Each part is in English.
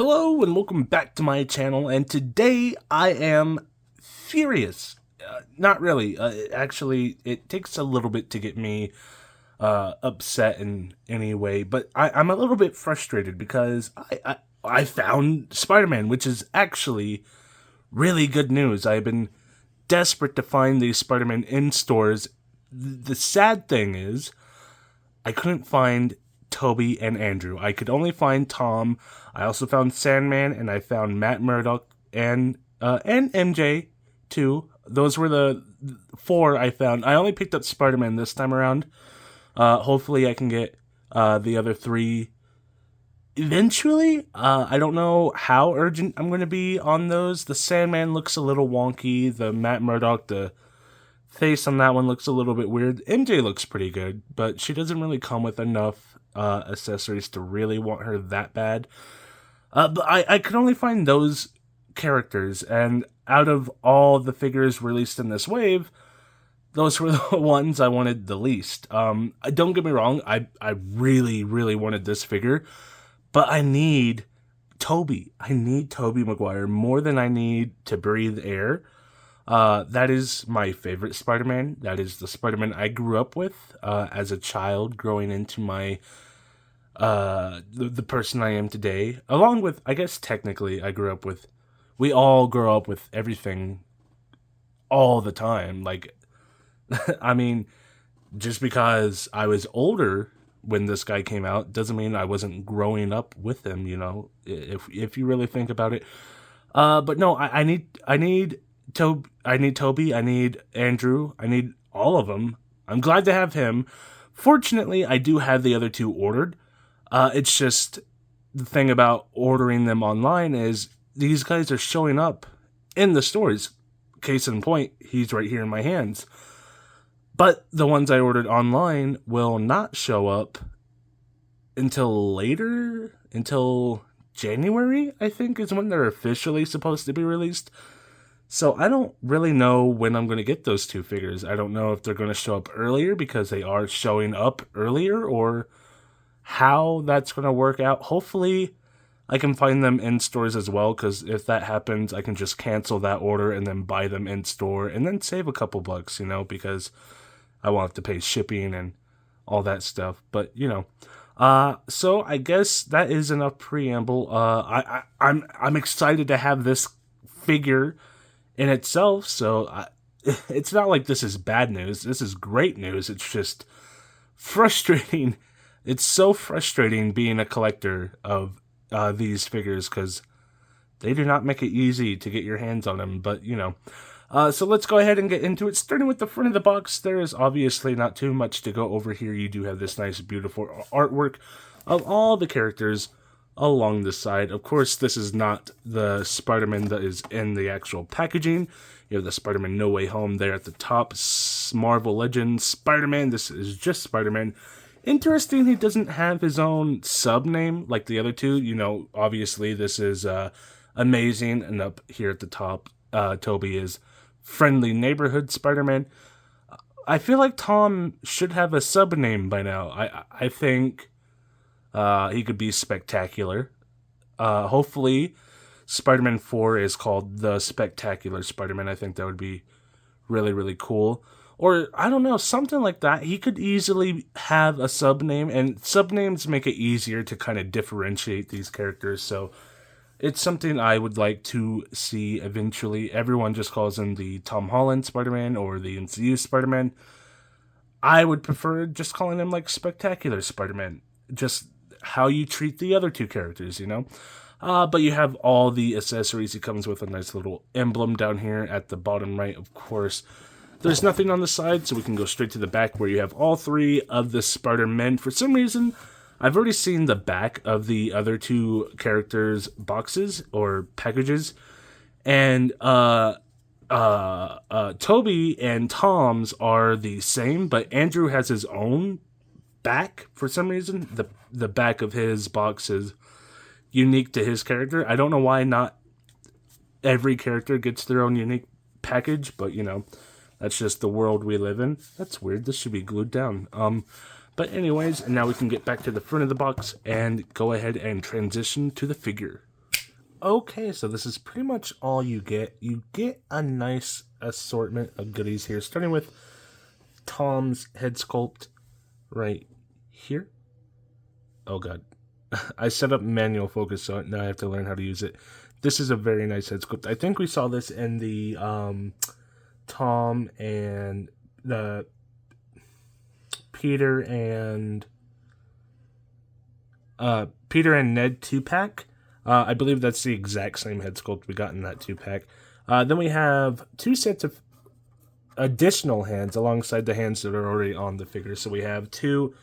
Hello and welcome back to my channel, and today I am furious. Not really. Actually, it takes a little bit to get me upset in any way, but I'm a little bit frustrated because I found Spider-Man, which is actually really good news. I've been desperate to find these Spider-Man in stores. The sad thing is, I couldn't find Toby and Andrew. I could only find Tom. I also found Sandman, and I found Matt Murdock and MJ too. Those were the four I found. I only picked up Spider-Man this time around. Hopefully I can get the other three eventually. I don't know how urgent I'm going to be on those. The Sandman looks a little wonky. The Matt Murdock, the face on that one looks a little bit weird. MJ looks pretty good, but she doesn't really come with enough accessories to really want her that bad. But I could only find those characters, and out of all the figures released in this wave, those were the ones I wanted the least. Don't get me wrong, I really, really wanted this figure, but I need Toby. I need Toby Maguire more than I need to breathe air. That is my favorite Spider-Man. That is the Spider-Man I grew up with as a child, growing into my the person I am today. Along with, I guess technically, we all grow up with everything all the time. Like, I mean, just because I was older when this guy came out doesn't mean I wasn't growing up with him. You know, if you really think about it. But no, I need Toby, I need Andrew, I need all of them. I'm glad to have him. Fortunately, I do have the other two ordered. It's just the thing about ordering them online is these guys are showing up in the stores. Case in point, he's right here in my hands. But the ones I ordered online will not show up until later, until January, I think, is when they're officially supposed to be released. So I don't really know when I'm going to get those two figures. I don't know if they're going to show up earlier because they are showing up earlier, or how that's going to work out. Hopefully I can find them in stores as well, because if that happens, I can just cancel that order and then buy them in store and then save a couple bucks, you know, because I won't have to pay shipping and all that stuff. But, you know, so I guess that is enough preamble. I'm excited to have this figure in itself, so it's not like this is bad news. This is great news. It's just frustrating. It's so frustrating being a collector of these figures, because they do not make it easy to get your hands on them. But, you know, so let's go ahead and get into it. Starting with the front of the box, there is obviously not too much to go over here. You do have this nice, beautiful artwork of all the characters along the side. Of course, this is not the Spider-Man that is in the actual packaging. You have the Spider-Man No Way Home there at the top. Marvel Legends Spider-Man. This is just Spider-Man. Interesting, he doesn't have his own sub-name like the other two. You know, obviously this is Amazing, and up here at the top, Toby is Friendly Neighborhood Spider-Man. I feel like Tom should have a sub-name by now. I think he could be Spectacular. Hopefully Spider-Man 4 is called the Spectacular Spider-Man. I think that would be really, really cool. Or, I don't know, something like that. He could easily have a sub-name, and sub-names make it easier to kind of differentiate these characters, so it's something I would like to see eventually. Everyone just calls him the Tom Holland Spider-Man or the MCU Spider-Man. I would prefer just calling him, like, Spectacular Spider-Man. Just how you treat the other two characters, you know? But you have all the accessories. He comes with a nice little emblem down here at the bottom right, of course. There's nothing on the side, so we can go straight to the back where you have all three of the Spider-Men. For some reason, I've already seen the back of the other two characters' boxes or packages, and Toby and Tom's are the same, but Andrew has his own back for some reason. The back of his box is unique to his character. I don't know why not every character gets their own unique package, but, you know, that's just the world we live in. That's weird. This should be glued down. But anyways, now we can get back to the front of the box and go ahead and transition to the figure. Okay, so this is pretty much all you get. You get a nice assortment of goodies here, starting with Tom's head sculpt right here. Oh god. I set up manual focus, so now I have to learn how to use it. This is a very nice head sculpt. I think we saw this in the Tom and the Peter and Ned 2-pack. I believe that's the exact same head sculpt we got in that 2-pack. Then we have 2 sets of additional hands alongside the hands that are already on the figure. So we have 2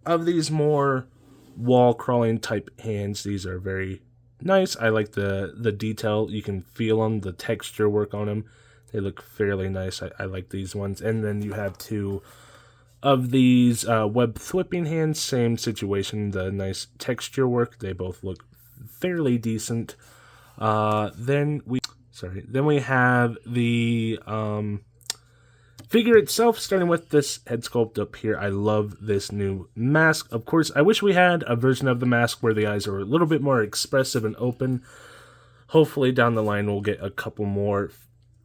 of these more wall crawling type hands. These are very nice. I like the detail. You can feel them, the texture work on them. They look fairly nice. I like these ones. And then you have 2 of these web flipping hands. Same situation. The nice texture work. They both look fairly decent. Then we have the figure itself, starting with this head sculpt up here. I love this new mask. Of course, I wish we had a version of the mask where the eyes are a little bit more expressive and open. Hopefully down the line we'll get a couple more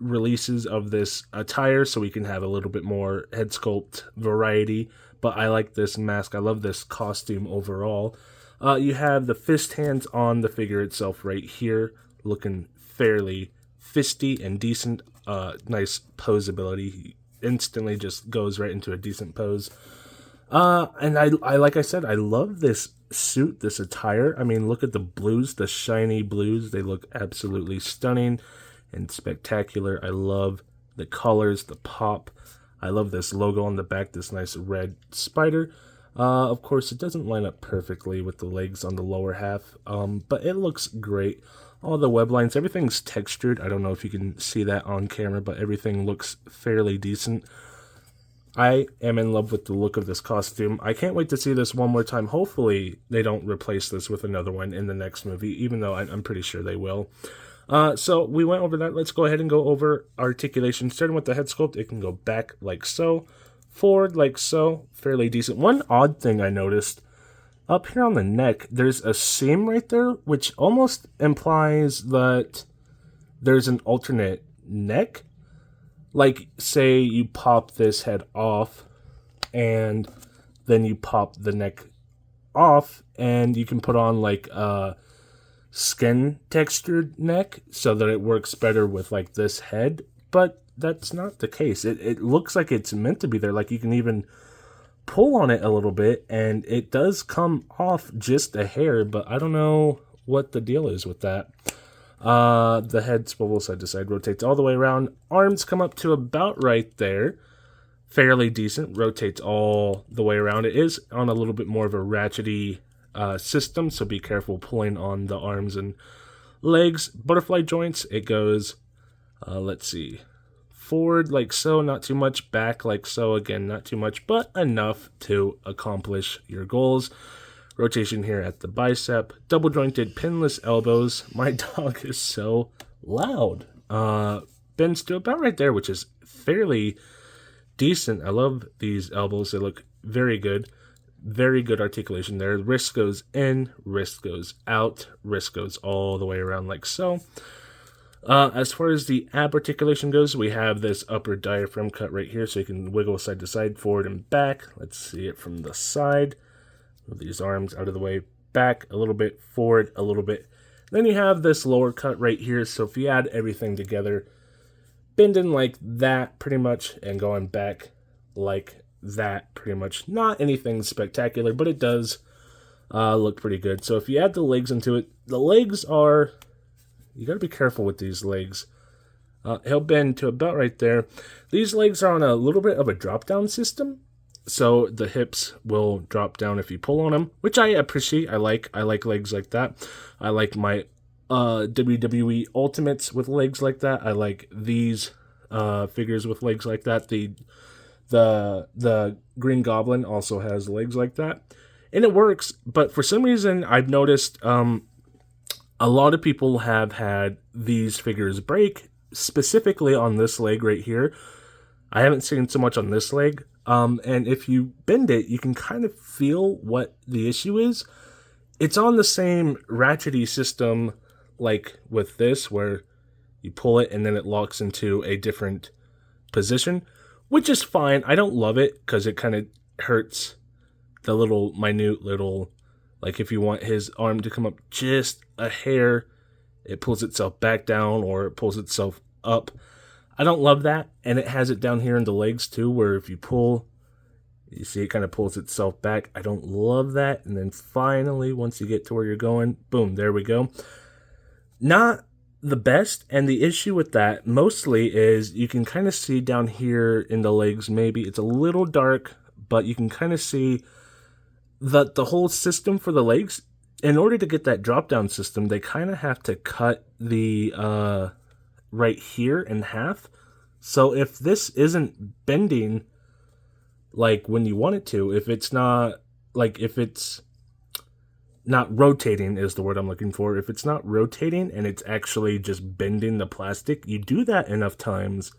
releases of this attire so we can have a little bit more head sculpt variety. But I like this mask. I love this costume overall. You have the fist hands on the figure itself right here, looking fairly fisty and decent. Nice posability. Instantly just goes right into a decent pose. And I like I said, I love this suit, this attire. I mean, look at the blues, the shiny blues. They look absolutely stunning and spectacular. I love the colors, the pop. I love this logo on the back, this nice red spider. Of course, it doesn't line up perfectly with the legs on the lower half, but it looks great. All the web lines, everything's textured. I don't know if you can see that on camera, but everything looks fairly decent. I am in love with the look of this costume. I can't wait to see this one more time. Hopefully, they don't replace this with another one in the next movie, even though I'm pretty sure they will. So we went over that. Let's go ahead and go over articulation. Starting with the head sculpt, it can go back like so, forward like so, fairly decent. One odd thing I noticed, up here on the neck, there's a seam right there, which almost implies that there's an alternate neck. Like, say you pop this head off, and then you pop the neck off, and you can put on, like, a skin textured neck so that it works better with, like, this head. But that's not the case. It looks like it's meant to be there. Like, you can even pull on it a little bit, and it does come off just a hair, but I don't know what the deal is with that. The head swivel side to side, rotates all the way around. Arms come up to about right there. Fairly decent, rotates all the way around. It is on a little bit more of a ratchety system, so be careful pulling on the arms and legs. Butterfly joints, it goes, let's see, forward like so, not too much. Back like so, again, not too much, but enough to accomplish your goals. Rotation here at the bicep. Double jointed pinless elbows. My dog is so loud. Bends to about right there, which is fairly decent. I love these elbows. They look very good. Very good articulation there. Wrist goes in, wrist goes out, wrist goes all the way around like so. As far as the ab articulation goes, we have this upper diaphragm cut right here, so you can wiggle side to side, forward and back. Let's see it from the side. Move these arms out of the way, back a little bit, forward a little bit. Then you have this lower cut right here, so if you add everything together, bending like that pretty much, and going back like that pretty much. Not anything spectacular, but it does look pretty good. So if you add the legs into it, the legs are, you gotta be careful with these legs. He'll bend to about right there. These legs are on a little bit of a drop down system, so the hips will drop down if you pull on them, which I appreciate. I like legs like that. I like my WWE Ultimates with legs like that. I like these figures with legs like that. The Green Goblin also has legs like that, and it works. But for some reason, I've noticed a lot of people have had these figures break, specifically on this leg right here. I haven't seen so much on this leg. And if you bend it, you can kind of feel what the issue is. It's on the same ratchety system like with this, where you pull it and then it locks into a different position, which is fine. I don't love it because it kind of hurts the little minute little, like if you want his arm to come up just a hair, it pulls itself back down or it pulls itself up. I don't love that. And it has it down here in the legs too, where if you pull, you see it kind of pulls itself back. I don't love that. And then finally, once you get to where you're going, boom, there we go. Not the best. And the issue with that mostly is you can kind of see down here in the legs, maybe it's a little dark, but you can kind of see that the whole system for the legs, in order to get that drop down system, they kind of have to cut the right here in half. So if this isn't bending like when you want it to, if it's not rotating is the word I'm looking for. If it's not rotating and it's actually just bending the plastic, you do that enough times,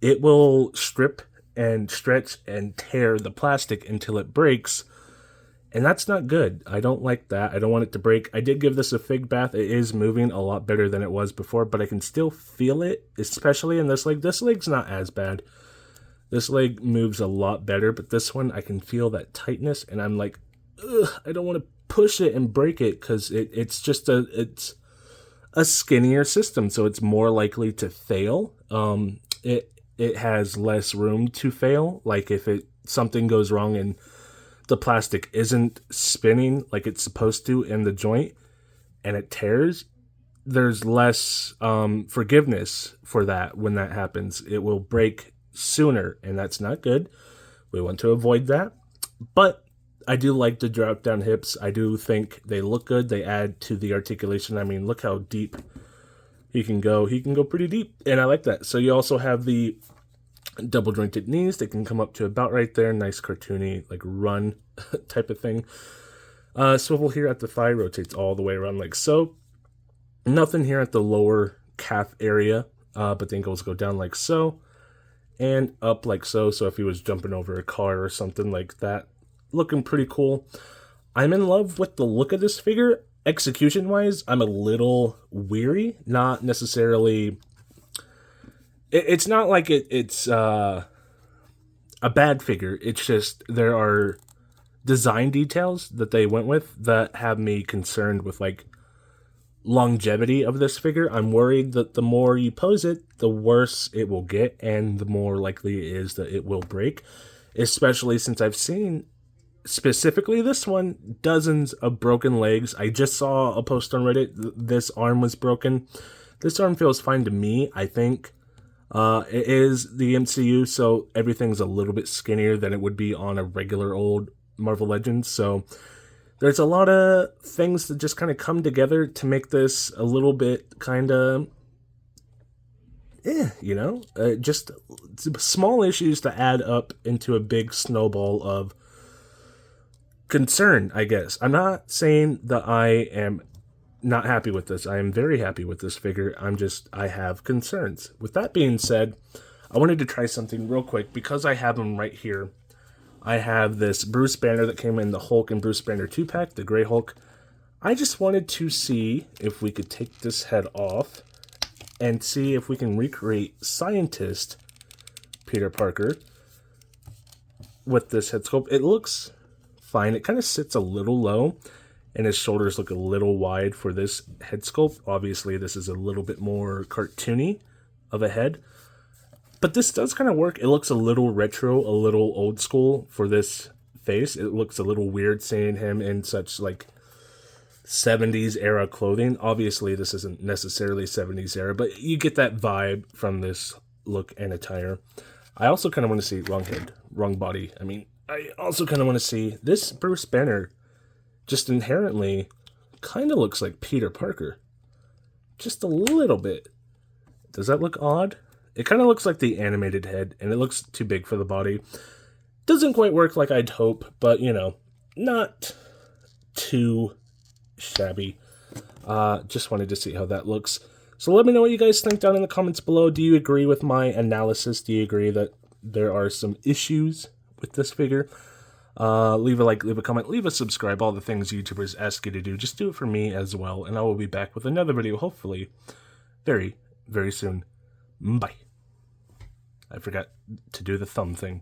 it will strip and stretch and tear the plastic until it breaks. And that's not good. I don't like that. I don't want it to break. I did give this a fig bath. It is moving a lot better than it was before, but I can still feel it, especially in this leg. This leg's not as bad. This leg moves a lot better, but this one, I can feel that tightness, and I'm like, ugh, I don't want to push it and break it, because it's a skinnier system, so it's more likely to fail. It has less room to fail. Like if something goes wrong and the plastic isn't spinning like it's supposed to in the joint and it tears, there's less forgiveness for that when that happens. It will break sooner, and that's not good. We want to avoid that. But I do like the drop down hips. I do think they look good. They add to the articulation. I mean, look how deep he can go. He can go pretty deep, and I like that. So you also have the double jointed knees. They can come up to about right there. Nice cartoony, like run type of thing. Swivel here at the thigh, rotates all the way around like so. Nothing here at the lower calf area, but the ankles go down like so and up like so. So if he was jumping over a car or something like that, looking pretty cool. I'm in love with the look of this figure. Execution wise, I'm a little weary. Not necessarily. It's not like it's a bad figure. It's just there are design details that they went with that have me concerned with like longevity of this figure. I'm worried that the more you pose it, the worse it will get, and the more likely it is that it will break. Especially since I've seen, specifically this one, dozens of broken legs. I just saw a post on Reddit. This arm was broken. This arm feels fine to me, I think. It is the MCU, so everything's a little bit skinnier than it would be on a regular old Marvel Legends, so there's a lot of things that just kind of come together to make this a little bit kind of, just small issues to add up into a big snowball of concern, I guess. I'm not saying that I am not happy with this. I am very happy with this figure. I have concerns. With that being said, I wanted to try something real quick because I have them right here. I have this Bruce Banner that came in the Hulk and Bruce Banner 2-pack, the Gray Hulk. I just wanted to see if we could take this head off and see if we can recreate Scientist Peter Parker with this head sculpt. It looks fine. It kind of sits a little low, and his shoulders look a little wide for this head sculpt. Obviously, this is a little bit more cartoony of a head. But this does kind of work. It looks a little retro, a little old school for this face. It looks a little weird seeing him in such like 70s era clothing. Obviously, this isn't necessarily 70s era, but you get that vibe from this look and attire. I also kind of want to see, wrong head, wrong body. I also kind of want to see this Bruce Banner just inherently kind of looks like Peter Parker. Just a little bit. Does that look odd? It kind of looks like the animated head, and it looks too big for the body. Doesn't quite work like I'd hope, but, not too shabby. Just wanted to see how that looks. So let me know what you guys think down in the comments below. Do you agree with my analysis? Do you agree that there are some issues with this figure? Leave a like, leave a comment, leave a subscribe, all the things YouTubers ask you to do. Just do it for me as well, and I will be back with another video, hopefully, very, very soon. Bye. I forgot to do the thumb thing.